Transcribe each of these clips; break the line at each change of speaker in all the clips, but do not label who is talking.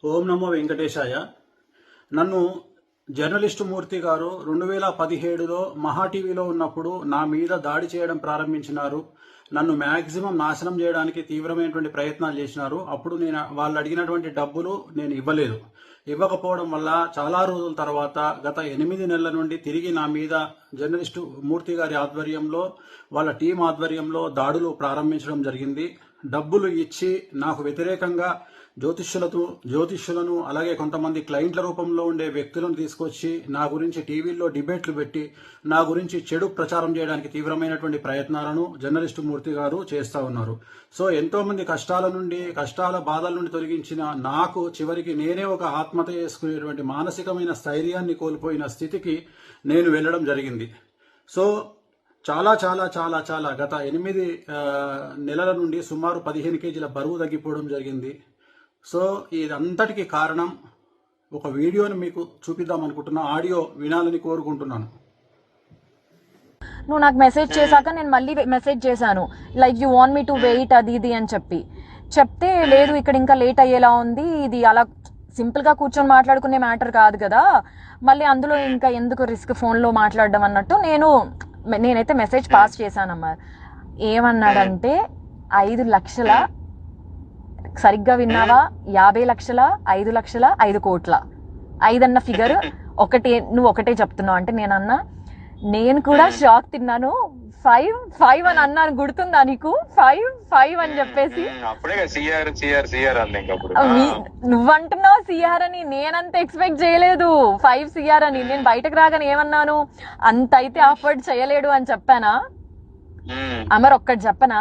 ఓం నమో వెంకటేశాయ. నన్ను జర్నలిస్టు మూర్తి గారు 2017లో మహా టీవీలో ఉన్నప్పుడు నా మీద దాడి చేయడం ప్రారంభించినారు. నన్ను మ్యాక్సిమం నాశనం చేయడానికి తీవ్రమైనటువంటి ప్రయత్నాలు చేసినారు. అప్పుడు నేను వాళ్ళు అడిగినటువంటి డబ్బులు నేను ఇవ్వకపోవడం వల్ల చాలా రోజుల తర్వాత గత 8 నెలల నుండి తిరిగి నా మీద జర్నలిస్టు మూర్తి గారి ఆధ్వర్యంలో వాళ్ళ టీం ఆధ్వర్యంలో దాడులు ప్రారంభించడం జరిగింది. డబ్బులు ఇచ్చి నాకు వ్యతిరేకంగా జ్యోతిష్యులను అలాగే కొంతమంది క్లయింట్ల రూపంలో ఉండే వ్యక్తులను తీసుకొచ్చి నా గురించి టీవీల్లో డిబేట్లు పెట్టి నా గురించి చెడు ప్రచారం చేయడానికి తీవ్రమైనటువంటి ప్రయత్నాలను జర్నలిస్టు మూర్తి గారు చేస్తూ ఉన్నారు. సో ఎంతో మంది కష్టాల బాధల నుండి తొలగించిన నాకు చివరికి నేనే ఒక ఆత్మహత్య చేసుకునేటువంటి మానసికమైన స్థైర్యాన్ని కోల్పోయిన స్థితికి నేను వెళ్ళడం జరిగింది. సో చాలా చాలా చాలా చాలా గత 8 నెలల నుండి సుమారు 15 కేజీల బరువు తగ్గిపోవడం జరిగింది. సో ఇదంతటికి కారణం ఒక వీడియోని మీకు చూపిద్దాం అనుకుంటున్నా. ఆడియో వినాలని కోరుకుంటున్నాను.
నువ్వు నాకు మెసేజ్ చేశాక నేను మళ్ళీ మెసేజ్ చేశాను, like you want me to wait అది ఇది అని చెప్తే లేదు ఇక్కడ ఇంకా లేట్ అయ్యేలా ఉంది, ఇది అలా సింపుల్గా కూర్చొని మాట్లాడుకునే మ్యాటర్ కాదు కదా, మళ్ళీ అందులో ఇంకా ఎందుకు రిస్క్ ఫోన్లో మాట్లాడడం అన్నట్టు నేనైతే మెసేజ్ పాస్ చేశానమ్మా. ఏమన్నాడంటే 5 లక్షల, సరిగ్గా విన్నావా, 50 లక్షల, 5 లక్షల, 5 కోట్ల, 5 అన్న ఫిగర్ నువ్వు ఒకటే చెప్తున్నావు అంటే నేనన్నా, నేను కూడా షాక్ తిన్నాను. 5 అని అన్నాను, గుర్తుందా నీకు? 5 అని చెప్పేసి నువ్వంటున్నావు సిఆర్ అని, నేనంత ఎక్స్పెక్ట్ చేయలేదు 5 సిఆర్ అని. నేను బయటకు రాగానే ఏమన్నాను, అంత అయితే అఫోర్డ్ చేయలేడు అని చెప్పానా? అమర్ ఒక్కటి చెప్పనా,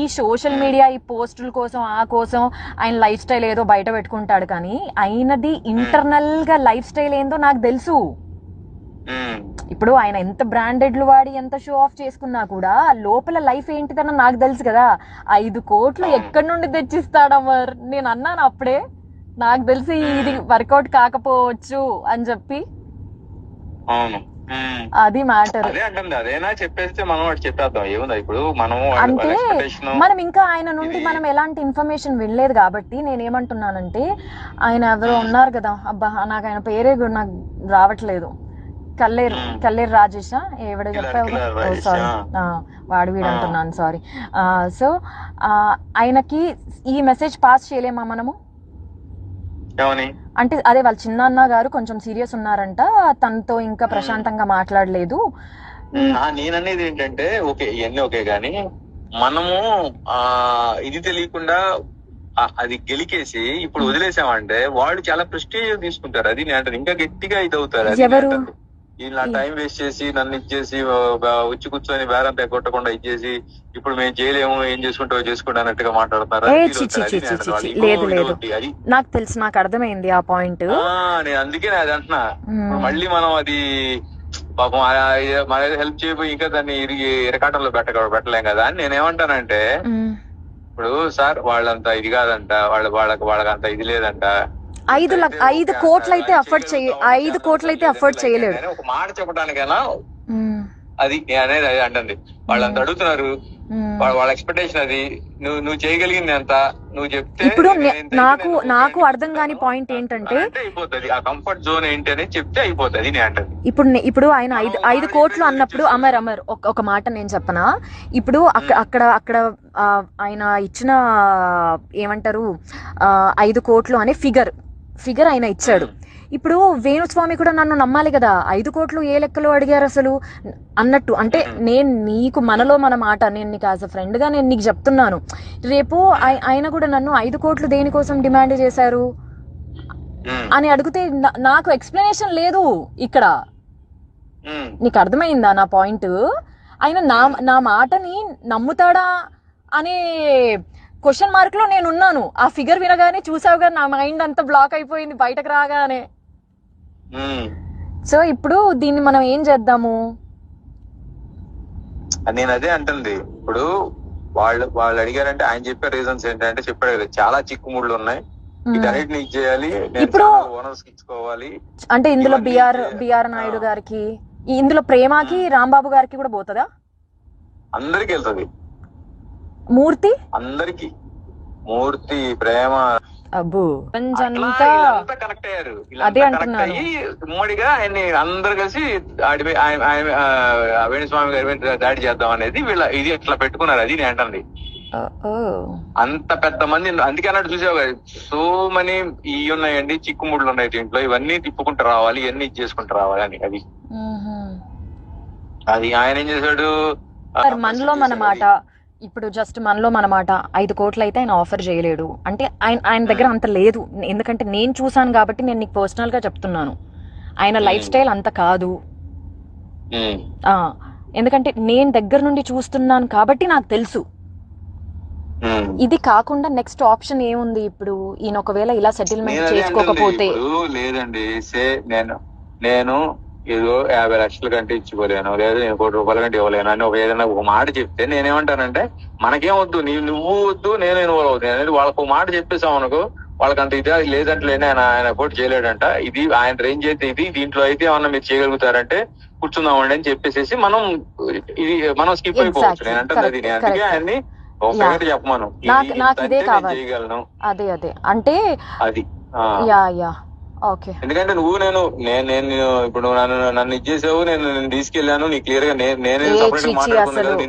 ఈ సోషల్ మీడియా ఈ పోస్టుల కోసం ఆ కోసం ఆయన లైఫ్ స్టైల్ ఏదో బయట పెట్టుకుంటాడు, కానీ ఆయనది ఇంటర్నల్ గా లైఫ్ స్టైల్ ఏందో నాకు తెలుసు. ఇప్పుడు ఆయన ఎంత బ్రాండెడ్లు వాడి ఎంత షో ఆఫ్ చేసుకున్నా కూడా లోపల లైఫ్ ఏంటిదన్న నాకు తెలుసు కదా. 5 కోట్లు ఎక్కడి నుండి తెచ్చిస్తాడు అమర్? నేను అన్నాను అప్పుడే, నాకు తెలిసి ఇది వర్కౌట్ కాకపోవచ్చు అని చెప్పి. అది మ్యాటర్.
అదేనా చెప్పేస్తే మనం చెప్పేద్దాం, ఏముంది ఇప్పుడు
అంటే మనం ఇంకా ఆయన నుండి మనం ఎలాంటి ఇన్ఫర్మేషన్ వినలేదు కాబట్టి నేనేమంటున్నానంటే, ఆయన ఎవరో ఉన్నారు కదా, అబ్బా నాకు ఆయన పేరే నాకు రావట్లేదు, కల్లేరు రాజేషా ఎవడో చెప్పావు, సారీ వాడు వీడు అంటున్నాను, సారీ. సో ఆయనకి ఈ మెసేజ్ పాస్ చేయలేమా మనము? అంటే అదే వాళ్ళ చిన్న గారు కొంచెం సీరియస్ ఉన్నారంట, తనతో ఇంకా ప్రశాంతంగా మాట్లాడలేదు.
నేననేది ఏంటంటే, ఓకే ఇవన్నీ ఓకే గానీ మనము ఇది తెలియకుండా అది గెలికేసి ఇప్పుడు వదిలేసామంటే వాళ్ళు చాలా ప్రెస్టీజ్ తీసుకుంటారు. అది నేను అంటే ఇంకా గట్టిగా ఇది అవుతారు. ఇలా టైం వేస్ట్ చేసి నన్ను ఇచ్చేసి వచ్చి కూర్చొని బేరం కొట్టకుండా ఇచ్చేసి ఇప్పుడు మేము చేయలేము, ఏం చేసుకుంటావో చేసుకుంటా అన్నట్టుగా మాట్లాడతారు.
నాకు తెలుసు, నాకు అర్థమైంది ఆ పాయింట్.
నేను అందుకే అది అంటున్నా, మళ్ళీ మనం అది పాపం మన హెల్ప్ చేయబోయి ఇంకా దాన్ని ఇరకాటంలో పెట్టలేం కదా అని నేనేమంటానంటే, ఇప్పుడు సార్ వాళ్ళంతా ఇది కాదంట, వాళ్ళకంత ఇది లేదంట,
5 కోట్లు అయితే అఫోర్డ్ చేయలేడు.
ఒక మాట చెప్పడానికైనా అది అనేది అంటుంది. వాళ్ళంతా అడుగుతున్నారు, వాళ్ళ ఎక్స్పెక్టేషన్ అది. నువ్వు చేయగలిగింది ఎంత నువ్వు చెప్తే.
ఇప్పుడు నాకు అర్థం కాని పాయింట్ ఏంటంటే,
అయిపోతుంది ఆ కంఫర్ట్ జోన్ ఏంటి అనేది చెప్తే అయిపోతుంది నేను అంటుంది.
ఇప్పుడు ఆయన 5 కోట్లు అన్నప్పుడు అమర్ ఒక మాట నేను చెప్పనా, ఇప్పుడు అక్కడ ఆయన ఇచ్చిన ఏమంటారు 5 కోట్లు అనే ఫిగర్ ఆయన ఇచ్చాడు. ఇప్పుడు వేణుస్వామి కూడా నన్ను నమ్మాలి కదా, 5 కోట్లు ఏ లెక్కలో అడిగారు అసలు అన్నట్టు. అంటే నేను నీకు మనలో మన మాట, నేను నీకు యాజ్ అ ఫ్రెండ్ గా నేను నీకు చెప్తున్నాను, రేపు ఆయన కూడా నన్ను 5 కోట్లు దేనికోసం డిమాండ్ చేశారు అని అడిగితే నాకు ఎక్స్ప్లెనేషన్ లేదు ఇక్కడ. నీకు అర్థమైందా నా పాయింట్? ఆయన నా మాటని నమ్ముతాడా అనే క్వశ్చన్ మార్క్ లో నేను ఉన్నాను. ఆ ఫిగర్ వినగానే చూసావు కదా, నా మైండ్ అంతా బ్లాక్ అయిపోయింది బయటకు రాగానే. సో ఇప్పుడు దీన్ని మనం ఏం చేద్దాము?
నేను అదే అంటుంది. ఇప్పుడు వాళ్ళు అడిగారంటే ఆయన చెప్పే రీజన్స్ ఏంటంటే, చెప్పాడు కదా చాలా చిక్కుముళ్ళు ఉన్నాయి, వీటన్నిటిని ఇచ్చేయాలి, ఇప్పుడు ఓనర్స్ ఇచ్చుకోవాలి.
అంటే ఇందులో బిఆర్ నాయుడు గారికి, ఇందులో ప్రేమకి రాంబాబు గారికి కూడా పోతుందా?
అందరికి వెళ్తుంది.
మూర్తి
అందరికి, మూర్తి, ప్రేమ,
అబ్బో
అట్లా
అంతా
వీళ్ళంతా కనెక్ట్ అయ్యారు.
అదే
వీళ్ళంతా కనెక్ట్
అంటున్నాను.
అయ్యి ఉమ్మడిగా ఆయన్ని అందరు కలిసి వేణుస్వామి గారి మీద దాడి చేద్దాం అనేది వీళ్ళ ఇది ఇట్లా పెట్టుకున్నారు. అది నేను అంటుంది.
ఓ
అంత పెద్ద మంది అందుకే అన్నట్టు చూసావు కదా, సో మనీ ఇవి ఉన్నాయండి, చిక్కుముళ్ళు ఉన్నాయి దీంట్లో, ఇవన్నీ తిప్పుకుంటూ రావాలి, ఇవన్నీ చేసుకుంటూ రావాలి అని. అది అది ఆయన ఏం చేశాడు,
సార్ మనలో మన మాట ఇప్పుడు జస్ట్ మనలో మన మాట 5 కోట్లు అయితే ఆయన ఆఫర్ చేయలేడు అంటే ఆయన దగ్గర అంత లేదు. ఎందుకంటే నేను చూసాను కాబట్టి నేను నీకు పర్సనల్ గా చెప్తున్నాను. ఆయన లైఫ్ స్టైల్ అంత కాదు. ఎందుకంటే నేను దగ్గర నుండి చూస్తున్నాను కాబట్టి నాకు తెలుసు. ఇది కాకుండా నెక్స్ట్ ఆప్షన్ ఏముంది ఇప్పుడు? ఈయన ఒకవేళ ఇలా సెటిల్మెంట్ చేసుకోకపోతే
లేదండి నేను ఏదో 50 లక్షల కంటే ఇచ్చిపోలేను, లేదా నేను 1 కోటి రూపాయల కంటే ఇవ్వలేను అని ఏదైనా ఒక మాట చెప్తే నేనేమంటానంటే మనకేం వద్దు, నువ్వు వద్దు, నేను ఇన్వాల్వ్ అవుతాను అనేది వాళ్ళకు ఒక మాట చెప్పేసాం అనుకో, వాళ్ళకంత ఇదే లేదంటే ఆయన పోటీ చేయలేడంట, ఇది ఆయన రేంజ్ అయితే ఇది, దీంట్లో అయితే ఏమన్నా మీరు చేయగలుగుతారంటే కూర్చుందామండి అని చెప్పేసి మనం స్కిప్ అయిపోవచ్చు. నేను అంటే అది నేను అందుకే ఆయన్ని ఒక చెప్పమాను,
నాకు ఇదే కావాలి చేయగలను. అదే అంటే అది ఓకే.
ఎందుకంటే నేను ఇప్పుడు నన్ను ఇచ్చేసావు, నేను తీసుకెళ్లాను, నీ క్లియర్ గా నేనే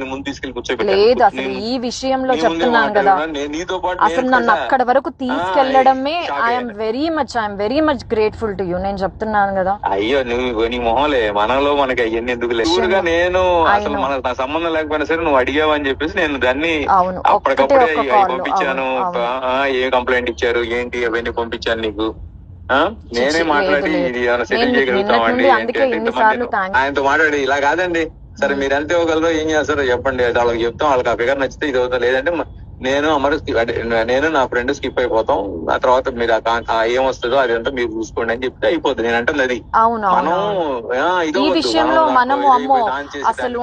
ముందు తీసుకెళ్లి
లేదు అసలు ఈ విషయంలో చెప్తున్నాను కదా,
నీతో పాటు
అసలు నన్ను అక్కడ వరకు తీసుకెళ్లడమే I'm very much grateful to you. నేను చెప్తున్నాను కదా.
అయ్యో నీ మొహంలే, మనలో మనకి అవన్నీ ఎందుకు లేదు. నేను అసలు నా సంబంధం లేకపోయినా సరే నువ్వు అడిగావు అని చెప్పేసి నేను దాన్ని అప్పటికప్పుడే పంపించాను. ఏ కంప్లైంట్ ఇచ్చారు ఏంటి అవన్నీ పంపించాను నీకు. నేనే మాట్లాడి ఇది ఏమైనా సెటిల్ చేయగలుగుతామండి ఆయనతో మాట్లాడి, ఇలా కాదండి సరే మీరు ఎంత ఇవ్వగలరో ఏం చేస్తారో చెప్పండి, వాళ్ళకి చెప్తాం, వాళ్ళకి ఆ ఫిగర్ నచ్చితే ఇది అవుతాం, లేదంటే నేను నా ఫ్రెండ్ స్కిప్ అయిపోతాం, ఆ తర్వాత మీరు ఏమొస్తుందో అదంతా మీరు చూసుకోండి అని చెప్తే అయిపోతుంది. నేను అంటే అది
ఈ విషయంలో మనము అమ్మో అసలు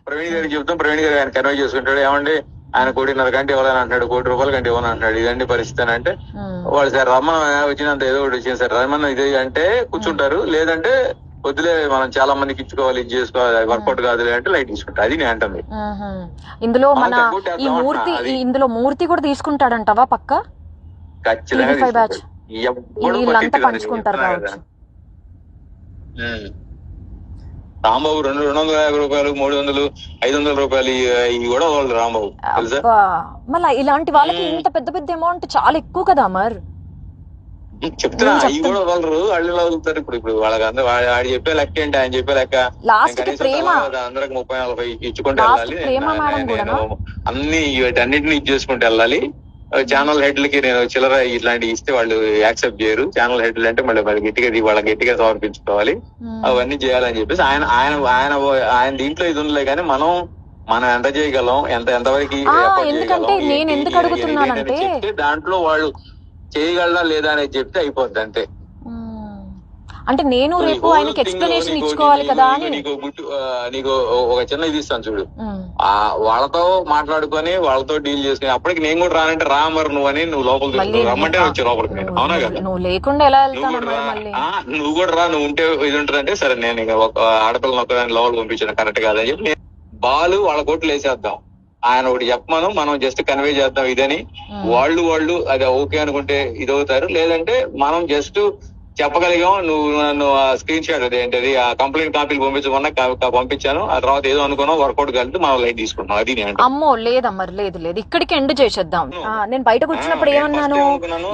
ప్రవీణ్ గారికి చెప్తాం, ప్రవీణ్ గారు ఆయన కన్వే చేసుకుంటాడు, ఏమండి ఆయన 1.5 కోటి కంటే ఇవ్వాలని అంటాడు, 1 కోటి రూపాయల కంటే ఇవ్వని అంటాడు, ఇదండి పరిస్థితి అని అంటే వాళ్ళు సార్ రమ్మన్ వచ్చినంత ఏదో ఒకటి వచ్చింది సార్ రమ్మన్ ఇది అంటే కూర్చుంటారు, లేదంటే వద్దులే మనం చాలా మందికి ఇచ్చుకోవాలి, ఇది చేసుకోవాలి, వర్కౌట్ కాదులే అంటే లైట్ తీసుకుంటా. అది నేను అంటుంది.
ఇందులో మన ఇందులో మూర్తి కూడా తీసుకుంటాడంటవా? పక్క
ఖచ్చితంగా
వీళ్ళంతా పంచుకుంటారు కావచ్చు.
రాంబాబు 250 రూపాయలు 300 500 రూపాయలు ఇవి కూడా వాళ్ళు రాంబాబు తెలుసా.
మళ్ళీ ఇలాంటి వాళ్ళకి ఇంత పెద్ద పెద్ద అమౌంట్ చాలా ఎక్కువ కదా మరి.
చెప్తున్నా అవి కూడా వాళ్ళు అళ్ళు వదులుతారు. ఇప్పుడు వాళ్ళకి అందరూ వాడు చెప్పే లెక్క ఏంటి, ఆయన చెప్పే లెక్క అందరికి 30-40 ఇచ్చుకుంటూ వెళ్ళాలి, అన్ని వీటన్నిటిని ఇచ్చేసుకుంటూ వెళ్ళాలి. ఛానల్ హెడ్లకి నేను చిల్లర ఇట్లాంటివి ఇస్తే వాళ్ళు యాక్సెప్ట్ చేయరు. ఛానల్ హెడ్లు అంటే మళ్ళీ వాళ్ళకి గట్టిగా సమర్పించుకోవాలి, అవన్నీ చేయాలని చెప్పేసి ఆయన దీంట్లో ఇది ఉండలే. కానీ మనం ఎంత చేయగలం, ఎంతవరకు చెప్తే దాంట్లో వాళ్ళు చేయగలరా లేదా అనేది చెప్తే అయిపోద్ది అంతే.
అంటే నేను రేపు ఆయనకి ఎక్స్ప్లెనేషన్ ఇచ్చుకోవాలి కదా అని
నీకు ఒక చిన్న ఇది ఇస్తాను చూడు, వాళ్ళతో మాట్లాడుకొని వాళ్ళతో డీల్ చేసుకుని అప్పటికి నేను కూడా రానంటే రా మరి నువ్వు లోపలికి రమ్మంటే వచ్చి లోపలికి నేను అవునా కదా,
నువ్వు లేకుండా ఎలా
నువ్వు కూడా రా, నువ్వు ఉంటే ఇది ఉంటుందంటే సరే నేను ఇక ఒక ఆడపిల్లని ఒక్కదాన్ని లోపలికి పంపించాను కరెక్ట్ కాదని చెప్పి నేను బాలు వాళ్ళ కోట్లు వేసేద్దాం, ఆయన ఒకటి చెప్పమను, మనం జస్ట్ కన్వే చేద్దాం ఇదని, వాళ్ళు అది ఓకే అనుకుంటే ఇదవుతారు, లేదంటే మనం జస్ట్ చెప్పగలిగాం నువ్వు నన్ను స్క్రీన్ షాట్ అదేంటది ఆ కంప్లైంట్ కాపీలు పంపించమన్నా పంపించాను, ఆ తర్వాత ఏదో అనుకున్నాం వర్కౌట్ కలిపి మనం లైట్ తీసుకుంటాం. అది
అమ్మో లేదమ్మా లేదు ఇక్కడికి ఎండ్ చేసేద్దాం. నేను బయటకు వచ్చినప్పుడు ఏమన్నాను,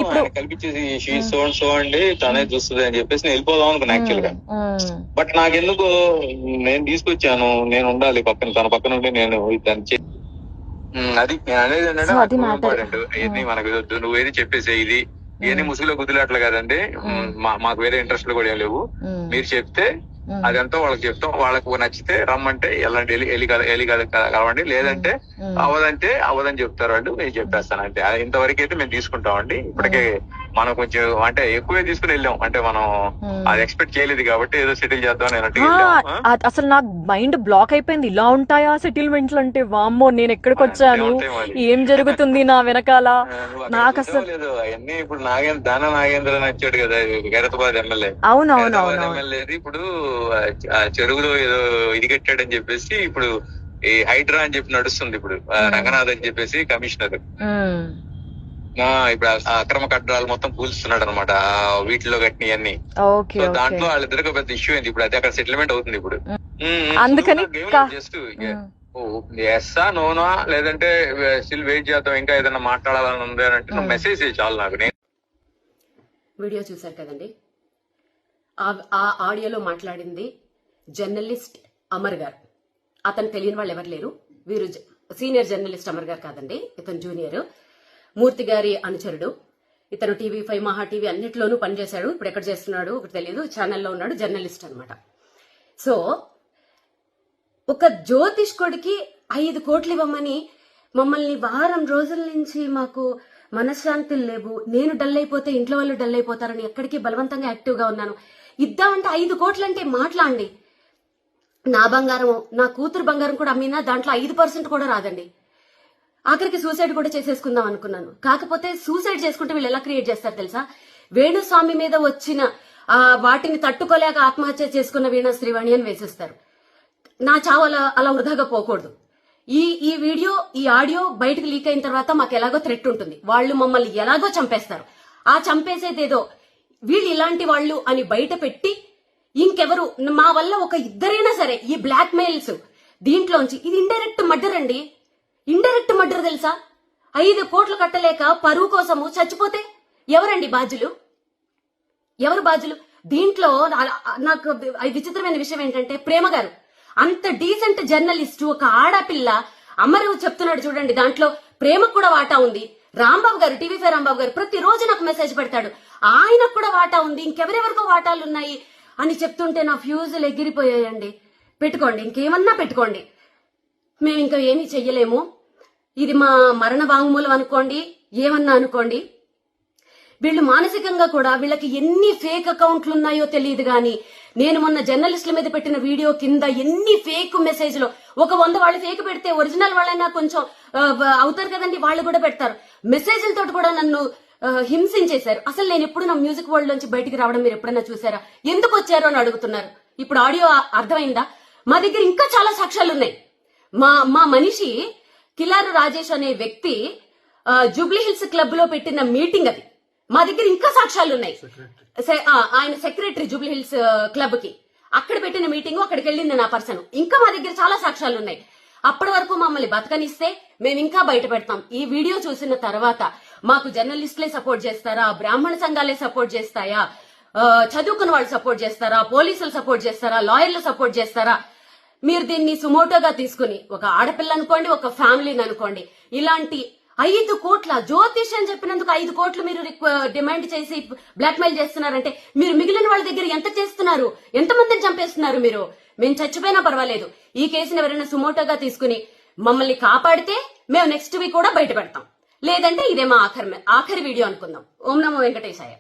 ఇప్పుడు
కల్పించేసి సో అండి తనే చూస్తుంది అని చెప్పేసి నేను వెళ్ళిపోదాం అనుకున్నా యాక్చువల్ గా. బట్ నాకెందుకు నేను తీసుకొచ్చాను, నేను ఉండాలి పక్కన, తన పక్కన ఉండి నేను దాన్ని అది నేను అనేది ఏంటంటే మనకు నువ్వేది చెప్పేసే ఇది ఏది ముసుగులో గుద్దులాట్లు కాదండి, మాకు వేరే ఇంట్రెస్ట్లు కూడా ఏం లేవు, మీరు చెప్తే అదంతా వాళ్ళకి చెప్తాం, వాళ్ళకు నచ్చితే రమ్మంటే ఎల్లి కలవండి, లేదంటే అవదని చెప్తారు వాళ్ళు, నేను చెప్పేస్తాను అంతే. ఇంతవరకు అయితే మేము తీసుకుంటామండి. ఇప్పటికే మనం కొంచెం అంటే ఎక్కువే తీసుకుని వెళ్ళాం, అంటే మనం అది ఎక్స్పెక్ట్ చేయలేదు కాబట్టి ఏదో సెటిల్ చేద్దాం అన్నట్టు.
అసలు నాకు మైండ్ బ్లాక్ అయిపోయింది, ఇలా ఉంటాయా సెటిల్మెంట్లు అంటే, వామ్మో నేను ఎక్కడికి వచ్చాను, ఏం జరుగుతుంది నా వెనకాల. నాకు అసలు
అవన్నీ ఇప్పుడు నాగేంద్ర నచ్చాడు కదా గైరతాబాద్ ఎమ్మెల్యే,
అవునవును
ఎమ్మెల్యే ఇప్పుడు చెరువులో ఏదో ఇది కట్టాడని చెప్పేసి ఇప్పుడు ఈ హైడ్రా అని చెప్పి నడుస్తుంది ఇప్పుడు, రంగనాథ్ అని చెప్పేసి కమిషనర్, ఇప్పుడు ఆ అక్రమ కట్టడాలు మొత్తం కూల్స్తున్నాడు అనమాట, వీటిలో కట్టినవన్నీ.
ఓకే
సో
ఓకే
దాంట్లో వాళ్ళిద్దరికి పెద్ద ఇష్యూ అయింది. ఇప్పుడు అది అక్కడ సెటిల్మెంట్ అవుతుంది ఇప్పుడు.
అందుకని
జస్ట్ ఎస్సా నోనా లేదంటే స్టిల్ వెయిట్ చేద్దాం, ఇంకా ఏదైనా మాట్లాడాలని ఉంది అని అంటే నువ్వు మెసేజ్ చేయి చాలు నాకు. నేను
వీడియో చూశారు కదండి. ఆ ఆడియోలో మాట్లాడింది జర్నలిస్ట్ అమర్ గారు. అతను తెలియని వాళ్ళు ఎవరు లేరు. వీరు సీనియర్ జర్నలిస్ట్ అమర్ గారు కాదండి, ఇతను జూనియర్, మూర్తి గారి అనుచరుడు. ఇతను TV5 మహా టీవీ అన్నిట్లోనూ పనిచేశాడు. ఇప్పుడు ఎక్కడ చేస్తున్నాడు ఒకటి తెలియదు, ఛానల్లో ఉన్నాడు, జర్నలిస్ట్ అనమాట. సో ఒక జ్యోతిష్కుడికి 5 కోట్లు ఇవ్వమని మమ్మల్ని వారం రోజుల నుంచి మాకు మనశ్శాంతులు లేవు, నేను డల్ అయిపోతే ఇంట్లో వాళ్ళు డల్ అయిపోతారని ఎక్కడికి బలవంతంగా యాక్టివ్గా ఉన్నాను. ఇద్దామంటే 5 కోట్లు అంటే మాట్లాడండి. నా బంగారం, నా కూతురు బంగారం కూడా అమ్మినా దాంట్లో 5% కూడా రాదండి. ఆఖరికి సూసైడ్ కూడా చేసేసుకుందాం అనుకున్నాను. కాకపోతే సూసైడ్ చేసుకుంటే వీళ్ళు ఎలా క్రియేట్ చేస్తారు తెలుసా? వేణుస్వామి మీద వచ్చిన వాటిని తట్టుకోలేక ఆత్మహత్య చేసుకున్న వీణా శ్రీవాణి అని వేసేస్తారు. నా చావు అలా వృధాగా పోకూడదు. ఈ వీడియో, ఈ ఆడియో బయటకు లీక్ అయిన తర్వాత మాకు ఎలాగో థ్రెట్ ఉంటుంది. వాళ్ళు మమ్మల్ని ఎలాగో చంపేస్తారు. ఆ చంపేసేదేదో వీళ్ళు ఇలాంటి వాళ్ళు అని బయట పెట్టి ఇంకెవరు మా వల్ల ఒక ఇద్దరైనా సరే ఈ బ్లాక్ మెయిల్స్ దీంట్లోంచి, ఇది ఇండైరెక్ట్ మర్డర్ అండి. ఇండైరెక్ట్ మర్డర్ తెలుసా? 5 కోట్లు కట్టలేక పరువు కోసము చచ్చిపోతే ఎవరండి బాధ్యులు? ఎవరు బాధ్యులు? దీంట్లో నాకు విచిత్రమైన విషయం ఏంటంటే, ప్రేమ గారు అంత డీసెంట్ జర్నలిస్ట్, ఒక ఆడపిల్ల అమరు చెప్తున్నాడు చూడండి, దాంట్లో ప్రేమకు కూడా వాటా ఉంది. రాంబాబు గారు, TV5 రాంబాబు గారు ప్రతిరోజు నాకు మెసేజ్ పెడతాడు, ఆయనకు కూడా వాటా ఉంది, ఇంకెవరెవరికో వాటాలు ఉన్నాయి అని చెప్తుంటే నా ఫ్యూజులు ఎగిరిపోయాయండి. పెట్టుకోండి, ఇంకేమన్నా పెట్టుకోండి, మేము ఇంకా ఏమీ చెయ్యలేము. ఇది మా మరణ వాంగ్మూలం అనుకోండి, ఏమన్నా అనుకోండి. వీళ్ళు మానసికంగా కూడా, వీళ్ళకి ఎన్ని ఫేక్ అకౌంట్లు ఉన్నాయో తెలియదు గాని, నేను మొన్న జర్నలిస్టుల మీద పెట్టిన వీడియో కింద ఎన్ని ఫేక్ మెసేజ్లు, ఒక 100 వాళ్ళు ఫేక్ పెడితే ఒరిజినల్ వాళ్ళైనా కొంచెం అవుతారు కదండి, వాళ్ళు కూడా పెడతారు. మెసేజ్లతో కూడా నన్ను హింసించేశారు. అసలు నేను ఎప్పుడు నా మ్యూజిక్ వరల్డ్ నుంచి బయటికి రావడం మీరు ఎప్పుడైనా చూసారా? ఎందుకు వచ్చారు అని అడుగుతున్నారు. ఇప్పుడు ఆడియో అర్థమైందా? మా దగ్గర ఇంకా చాలా సాక్ష్యాలు ఉన్నాయి. మా మనిషి కిలారు రాజేష్ అనే వ్యక్తి జూబ్లీ హిల్స్ క్లబ్ లో పెట్టిన మీటింగ్ అది. మా దగ్గర ఇంకా సాక్ష్యాలు ఉన్నాయి. ఆయన సెక్రటరీ జూబ్లీ హిల్స్ క్లబ్ కి, అక్కడ పెట్టిన మీటింగ్, అక్కడికి వెళ్ళింది నా పర్సన్. ఇంకా మా దగ్గర చాలా సాక్ష్యాలు ఉన్నాయి. అప్పటి వరకు మమ్మల్ని బతకనిస్తే మేము ఇంకా బయట పెడతాం. ఈ వీడియో చూసిన తర్వాత మాకు జర్నలిస్టులే సపోర్ట్ చేస్తారా, బ్రాహ్మణ సంఘాలే సపోర్ట్ చేస్తాయా, చదువుకున్న వాళ్ళు సపోర్ట్ చేస్తారా, పోలీసులు సపోర్ట్ చేస్తారా, లాయర్లు సపోర్ట్ చేస్తారా? మీరు దీన్ని సుమోటోగా తీసుకుని, ఒక ఆడపిల్ల అనుకోండి, ఒక ఫ్యామిలీని అనుకోండి, ఇలాంటి 5 కోట్ల జ్యోతిష్ అని చెప్పినందుకు 5 కోట్లు మీరు డిమాండ్ చేసి బ్లాక్ మెయిల్ చేస్తున్నారంటే, మీరు మిగిలిన వాళ్ళ దగ్గర ఎంత చేస్తున్నారు? ఎంతమందిని చంపేస్తున్నారు మీరు? మేము చచ్చిపోయినా పర్వాలేదు, ఈ కేసుని ఎవరైనా సుమోటోగా తీసుకుని మమ్మల్ని కాపాడితే మేము నెక్స్ట్ వీక్ కూడా బయట పెడతాం. లేదంటే ఇదే మా ఆఖరి వీడియో అనుకుందాం. ఓం నమో వెంకటేశాయ.